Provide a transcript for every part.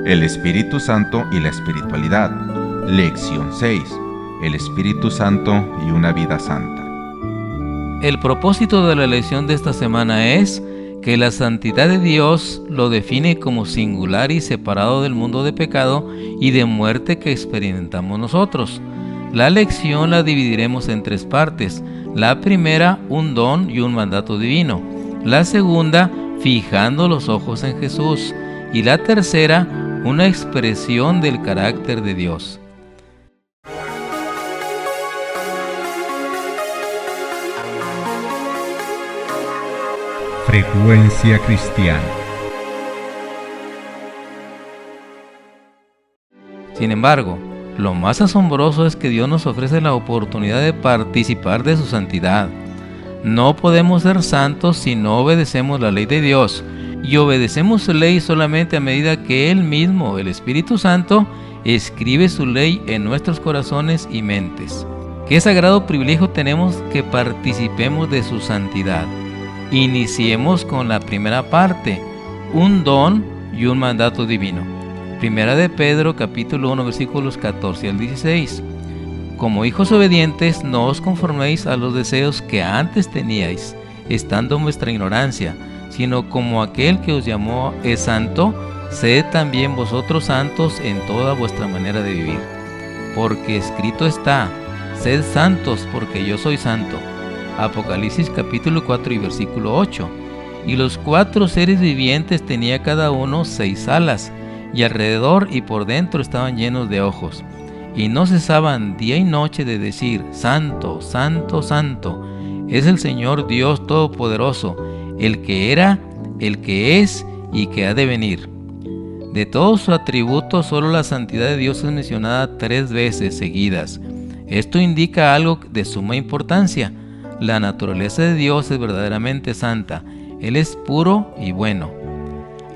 El Espíritu Santo y la espiritualidad. Lección 6. El Espíritu Santo y una vida santa. El propósito de la lección de esta semana es que la santidad de Dios lo define como singular y separado del mundo de pecado y de muerte que experimentamos nosotros. La lección la dividiremos en tres partes. La primera, un don y un mandato divino. La segunda, fijando los ojos en Jesús. Y la tercera, una expresión del carácter de Dios. Frecuencia cristiana. Sin embargo, lo más asombroso es que Dios nos ofrece la oportunidad de participar de su santidad. No podemos ser santos si no obedecemos la ley de Dios, y obedecemos su ley solamente a medida que Él mismo, el Espíritu Santo, escribe su ley en nuestros corazones y mentes. Qué sagrado privilegio tenemos que participemos de su santidad. Iniciemos con la primera parte, un don y un mandato divino. Primera de Pedro, capítulo 1, versículos 14 al 16. Como hijos obedientes, no os conforméis a los deseos que antes teníais, estando en vuestra ignorancia, sino como aquel que os llamó es santo, sed también vosotros santos en toda vuestra manera de vivir. Porque escrito está, sed santos porque yo soy santo. Apocalipsis capítulo 4 y versículo 8. Y los 4 seres vivientes tenía cada uno 6 alas, y alrededor y por dentro estaban llenos de ojos, y no cesaban día y noche de decir, Santo, Santo, Santo, es el Señor Dios Todopoderoso, el que era, el que es y que ha de venir. De todos sus atributos, solo la santidad de Dios es mencionada 3 veces seguidas. Esto indica algo de suma importancia. La naturaleza de Dios es verdaderamente santa. Él es puro y bueno.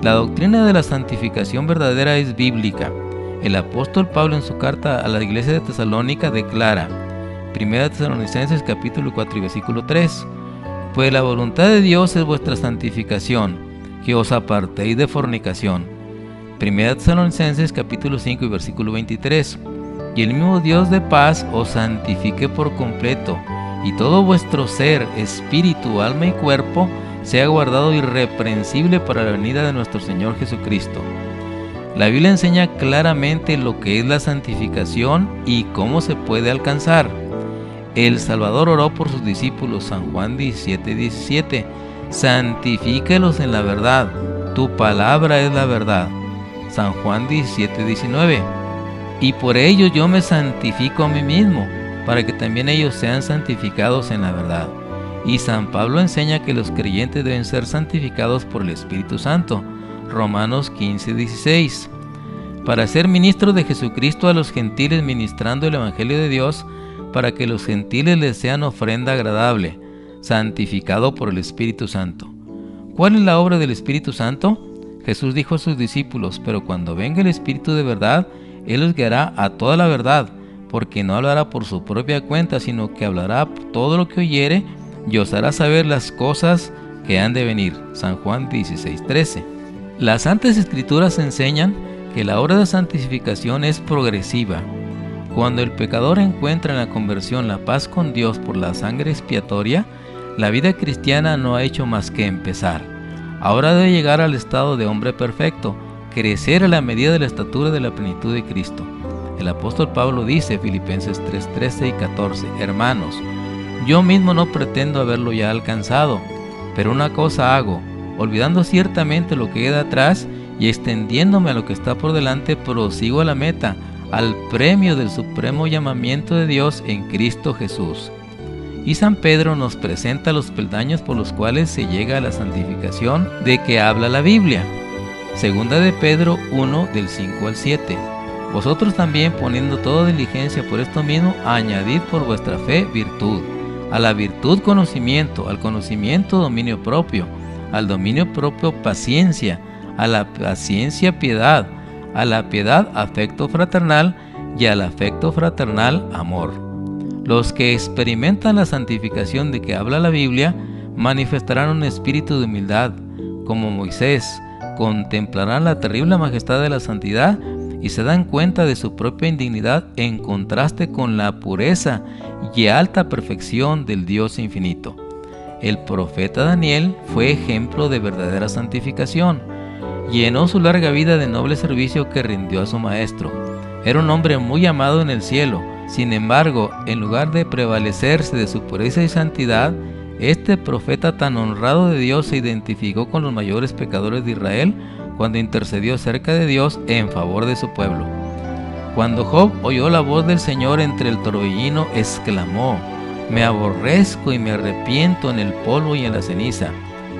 La doctrina de la santificación verdadera es bíblica. El apóstol Pablo en su carta a la iglesia de Tesalónica declara, 1 Tesalonicenses capítulo 4 y versículo 3, pues la voluntad de Dios es vuestra santificación, que os apartéis de fornicación. 1 Tesalonicenses capítulo 5 y versículo 23, y el mismo Dios de paz os santifique por completo, y todo vuestro ser, espíritu, alma y cuerpo sea guardado irreprensible para la venida de nuestro Señor Jesucristo. La Biblia enseña claramente lo que es la santificación y cómo se puede alcanzar. El Salvador oró por sus discípulos, San Juan 17:17, santifíquelos en la verdad, tu palabra es la verdad. San Juan 17:19, y por ello yo me santifico a mí mismo, para que también ellos sean santificados en la verdad. Y San Pablo enseña que los creyentes deben ser santificados por el Espíritu Santo. Romanos 15:16. Para ser ministros de Jesucristo a los gentiles ministrando el Evangelio de Dios, para que los gentiles les sean ofrenda agradable, santificado por el Espíritu Santo. ¿Cuál es la obra del Espíritu Santo? Jesús dijo a sus discípulos, pero cuando venga el Espíritu de verdad, Él los guiará a toda la verdad, porque no hablará por su propia cuenta, sino que hablará todo lo que oyere y os hará saber las cosas que han de venir. San Juan 16:13. Las Santas Escrituras enseñan que la obra de santificación es progresiva. Cuando el pecador encuentra en la conversión la paz con Dios por la sangre expiatoria, la vida cristiana no ha hecho más que empezar. Ahora debe llegar al estado de hombre perfecto, crecer a la medida de la estatura de la plenitud de Cristo. El apóstol Pablo dice, Filipenses 3:13 y 14, hermanos, yo mismo no pretendo haberlo ya alcanzado, pero una cosa hago, olvidando ciertamente lo que queda atrás y extendiéndome a lo que está por delante, prosigo a la meta, al premio del supremo llamamiento de Dios en Cristo Jesús. Y San Pedro nos presenta los peldaños por los cuales se llega a la santificación de que habla la Biblia. Segunda de Pedro 1, del 5 al 7. Vosotros también, poniendo toda diligencia por esto mismo, añadid por vuestra fe virtud, a la virtud conocimiento, al conocimiento dominio propio, al dominio propio paciencia, a la paciencia piedad, a la piedad afecto fraternal y al afecto fraternal amor. Los que experimentan la santificación de que habla la Biblia manifestarán un espíritu de humildad, como Moisés, contemplarán la terrible majestad de la santidad y se dan cuenta de su propia indignidad en contraste con la pureza y alta perfección del Dios infinito. El profeta Daniel fue ejemplo de verdadera santificación. Llenó su larga vida de noble servicio que rindió a su maestro. Era un hombre muy amado en el cielo. Sin embargo, en lugar de prevalecerse de su pureza y santidad, este profeta tan honrado de Dios se identificó con los mayores pecadores de Israel cuando intercedió cerca de Dios en favor de su pueblo. Cuando Job oyó la voz del Señor entre el torbellino, exclamó: «Me aborrezco y me arrepiento en el polvo y en la ceniza».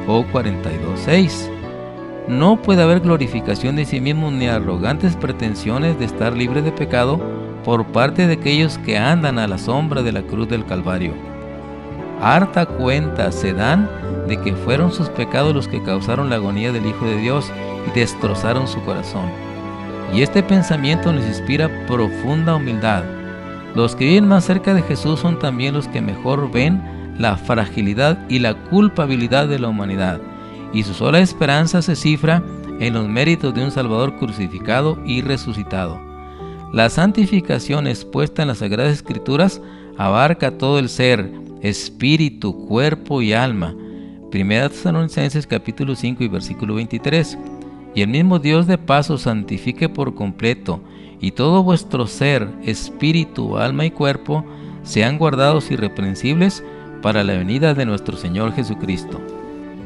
Job 42:6. No puede haber glorificación de sí mismo ni arrogantes pretensiones de estar libre de pecado por parte de aquellos que andan a la sombra de la cruz del Calvario. Harta cuenta se dan de que fueron sus pecados los que causaron la agonía del Hijo de Dios y destrozaron su corazón. Y este pensamiento les inspira profunda humildad. Los que viven más cerca de Jesús son también los que mejor ven la fragilidad y la culpabilidad de la humanidad, y su sola esperanza se cifra en los méritos de un Salvador crucificado y resucitado. La santificación expuesta en las Sagradas Escrituras abarca todo el ser, espíritu, cuerpo y alma. 1 Tesalonicenses capítulo 5 y versículo 23. Y el mismo Dios de paz os santifique por completo, y todo vuestro ser, espíritu, alma y cuerpo sean guardados irreprensibles para la venida de nuestro Señor Jesucristo.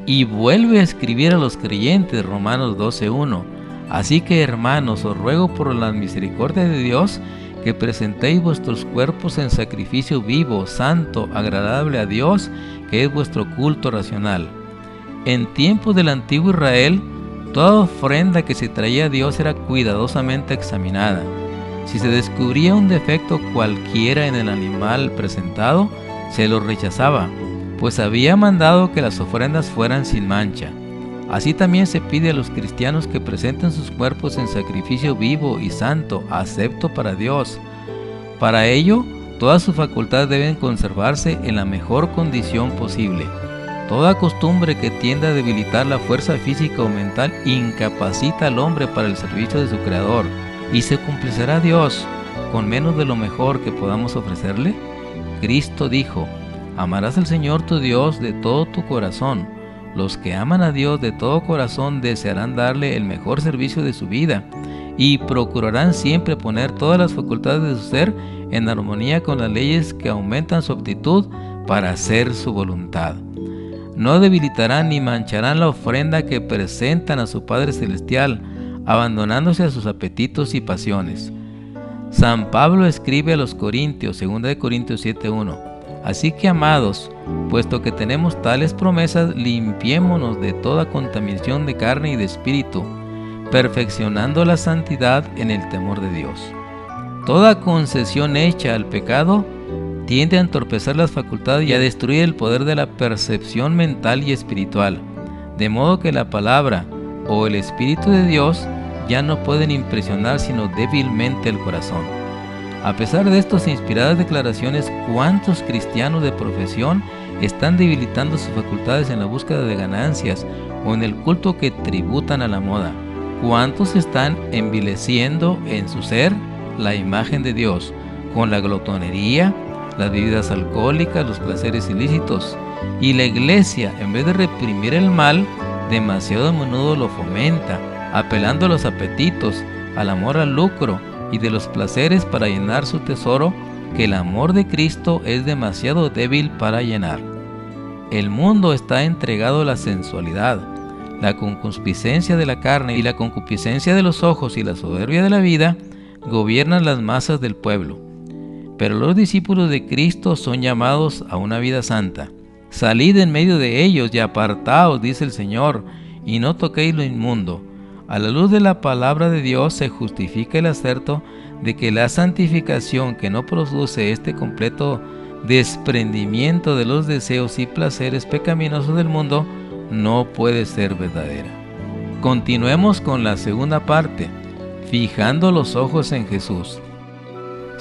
Y vuelve a escribir a los creyentes, Romanos 12:1. Así que, hermanos, os ruego por la misericordia de Dios que presentéis vuestros cuerpos en sacrificio vivo, santo, agradable a Dios, que es vuestro culto racional. En tiempos del antiguo Israel, toda ofrenda que se traía a Dios era cuidadosamente examinada. Si se descubría un defecto cualquiera en el animal presentado, se lo rechazaba, pues había mandado que las ofrendas fueran sin mancha. Así también se pide a los cristianos que presenten sus cuerpos en sacrificio vivo y santo, acepto para Dios. Para ello, todas sus facultades deben conservarse en la mejor condición posible. Toda costumbre que tienda a debilitar la fuerza física o mental incapacita al hombre para el servicio de su Creador. ¿Y se complacerá Dios con menos de lo mejor que podamos ofrecerle? Cristo dijo: «Amarás al Señor tu Dios de todo tu corazón». Los que aman a Dios de todo corazón desearán darle el mejor servicio de su vida y procurarán siempre poner todas las facultades de su ser en armonía con las leyes que aumentan su aptitud para hacer su voluntad. No debilitarán ni mancharán la ofrenda que presentan a su Padre Celestial, abandonándose a sus apetitos y pasiones. San Pablo escribe a los Corintios, 2 Corintios 7:1: «Así que, amados, puesto que tenemos tales promesas, limpiémonos de toda contaminación de carne y de espíritu, perfeccionando la santidad en el temor de Dios». Toda concesión hecha al pecado tiende a entorpecer las facultades y a destruir el poder de la percepción mental y espiritual, de modo que la palabra o el Espíritu de Dios ya no pueden impresionar sino débilmente el corazón. A pesar de estas inspiradas declaraciones, ¿cuántos cristianos de profesión están debilitando sus facultades en la búsqueda de ganancias o en el culto que tributan a la moda? ¿Cuántos están envileciendo en su ser la imagen de Dios con la glotonería, las bebidas alcohólicas, los placeres ilícitos? Y la iglesia, en vez de reprimir el mal, demasiado a menudo lo fomenta, apelando a los apetitos, al amor al lucro y de los placeres para llenar su tesoro, que el amor de Cristo es demasiado débil para llenar. El mundo está entregado a la sensualidad, la concupiscencia de la carne y la concupiscencia de los ojos y la soberbia de la vida gobiernan las masas del pueblo. Pero los discípulos de Cristo son llamados a una vida santa. Salid en medio de ellos y apartaos, dice el Señor, y no toquéis lo inmundo. A la luz de la palabra de Dios se justifica el acerto de que la santificación que no produce este completo desprendimiento de los deseos y placeres pecaminosos del mundo no puede ser verdadera. Continuemos con la segunda parte, fijando los ojos en Jesús.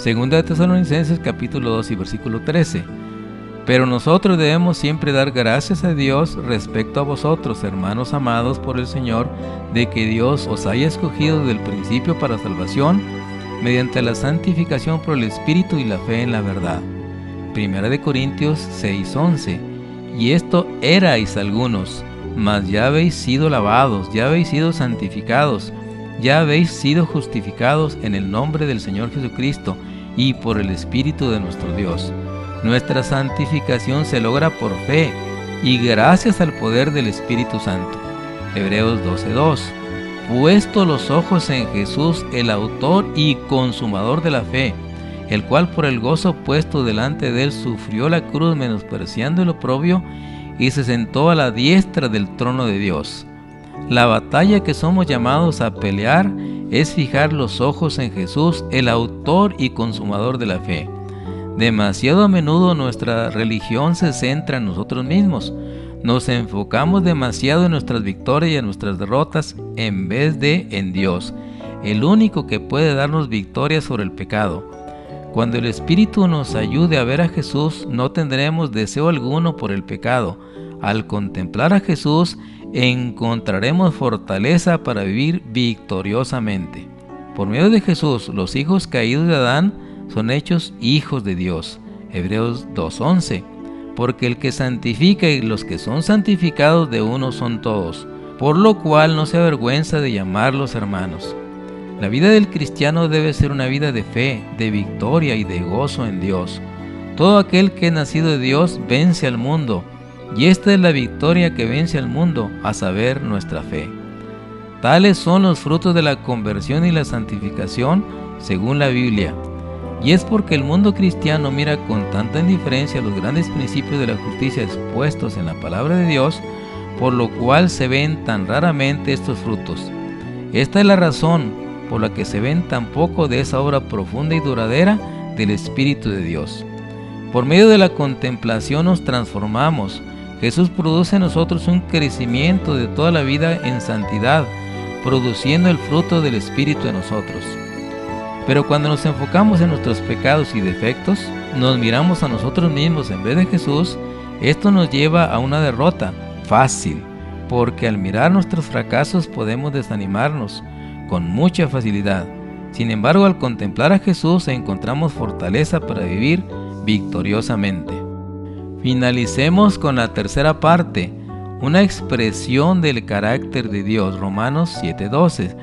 2 Tesalonicenses capítulo 2 y versículo 13. Pero nosotros debemos siempre dar gracias a Dios respecto a vosotros, hermanos amados por el Señor, de que Dios os haya escogido desde el principio para salvación, mediante la santificación por el Espíritu y la fe en la verdad. 1 Corintios 6:11. Y esto erais algunos, mas ya habéis sido lavados, ya habéis sido santificados, ya habéis sido justificados en el nombre del Señor Jesucristo y por el Espíritu de nuestro Dios. Nuestra santificación se logra por fe y gracias al poder del Espíritu Santo. Hebreos 12:2. Puesto los ojos en Jesús, el autor y consumador de la fe, el cual por el gozo puesto delante de él sufrió la cruz, menospreciando el oprobio, y se sentó a la diestra del trono de Dios. La batalla que somos llamados a pelear es fijar los ojos en Jesús, el autor y consumador de la fe. Demasiado a menudo nuestra religión se centra en nosotros mismos. Nos enfocamos demasiado en nuestras victorias y en nuestras derrotas en vez de en Dios, el único que puede darnos victoria sobre el pecado. Cuando el Espíritu nos ayude a ver a Jesús, no tendremos deseo alguno por el pecado. Al contemplar a Jesús, encontraremos fortaleza para vivir victoriosamente. Por medio de Jesús, los hijos caídos de Adán son hechos hijos de Dios. Hebreos 2:11. Porque el que santifica y los que son santificados de uno son todos, por lo cual no se avergüenza de llamarlos hermanos. La vida del cristiano debe ser una vida de fe, de victoria y de gozo en Dios. Todo aquel que es nacido de Dios vence al mundo, y esta es la victoria que vence al mundo, a saber, nuestra fe. Tales son los frutos de la conversión y la santificación, según la Biblia. Y es porque el mundo cristiano mira con tanta indiferencia los grandes principios de la justicia expuestos en la palabra de Dios, por lo cual se ven tan raramente estos frutos. Esta es la razón por la que se ven tan poco de esa obra profunda y duradera del Espíritu de Dios. Por medio de la contemplación nos transformamos. Jesús produce en nosotros un crecimiento de toda la vida en santidad, produciendo el fruto del Espíritu en nosotros. Pero cuando nos enfocamos en nuestros pecados y defectos, nos miramos a nosotros mismos en vez de Jesús, esto nos lleva a una derrota fácil, porque al mirar nuestros fracasos podemos desanimarnos con mucha facilidad. Sin embargo, al contemplar a Jesús encontramos fortaleza para vivir victoriosamente. Finalicemos con la tercera parte, una expresión del carácter de Dios, Romanos 7:12.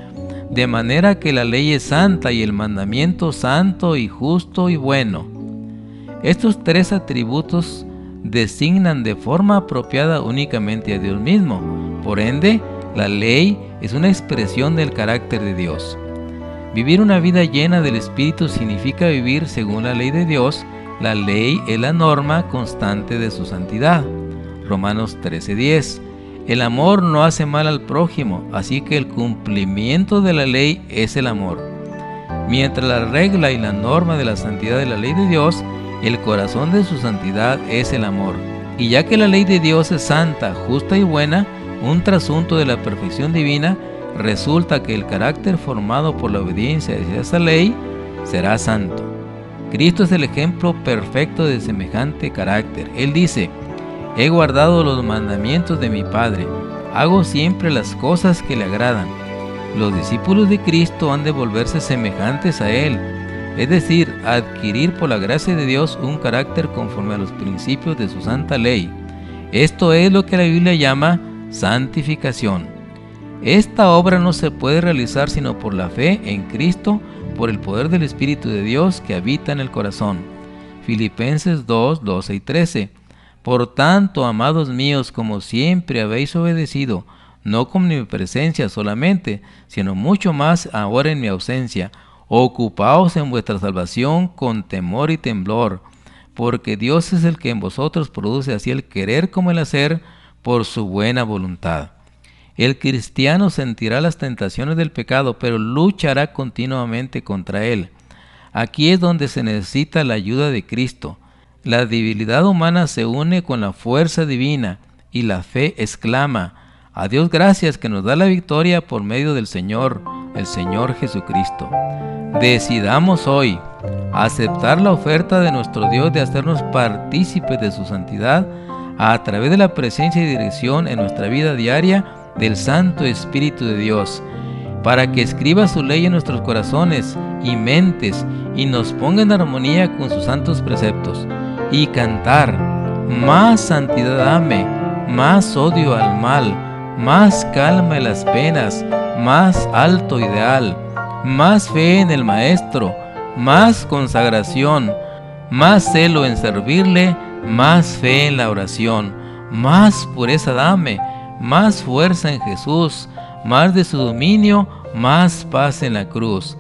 De manera que la ley es santa y el mandamiento santo y justo y bueno. Estos tres atributos designan de forma apropiada únicamente a Dios mismo. Por ende, la ley es una expresión del carácter de Dios. Vivir una vida llena del Espíritu significa vivir según la ley de Dios. La ley es la norma constante de su santidad. Romanos 13:10. El amor no hace mal al prójimo, así que el cumplimiento de la ley es el amor. Mientras la regla y la norma de la santidad de la ley de Dios, el corazón de su santidad es el amor. Y ya que la ley de Dios es santa, justa y buena, un trasunto de la perfección divina, resulta que el carácter formado por la obediencia a esa ley será santo. Cristo es el ejemplo perfecto de semejante carácter. Él dice: he guardado los mandamientos de mi Padre, hago siempre las cosas que le agradan. Los discípulos de Cristo han de volverse semejantes a Él, es decir, adquirir por la gracia de Dios un carácter conforme a los principios de su santa ley. Esto es lo que la Biblia llama santificación. Esta obra no se puede realizar sino por la fe en Cristo, por el poder del Espíritu de Dios que habita en el corazón. Filipenses 2:12 y 13. Por tanto, amados míos, como siempre habéis obedecido, no con mi presencia solamente, sino mucho más ahora en mi ausencia, ocupaos en vuestra salvación con temor y temblor, porque Dios es el que en vosotros produce así el querer como el hacer por su buena voluntad. El cristiano sentirá las tentaciones del pecado, pero luchará continuamente contra él. Aquí es donde se necesita la ayuda de Cristo. La debilidad humana se une con la fuerza divina y la fe exclama: a Dios gracias que nos da la victoria por medio del Señor, el Señor Jesucristo. Decidamos hoy aceptar la oferta de nuestro Dios de hacernos partícipes de su santidad a través de la presencia y dirección en nuestra vida diaria del Santo Espíritu de Dios, para que escriba su ley en nuestros corazones y mentes y nos ponga en armonía con sus santos preceptos, y cantar: más santidad dame, más odio al mal, más calma en las penas, más alto ideal, más fe en el Maestro, más consagración, más celo en servirle, más fe en la oración, más pureza dame, más fuerza en Jesús, más de su dominio, más paz en la cruz.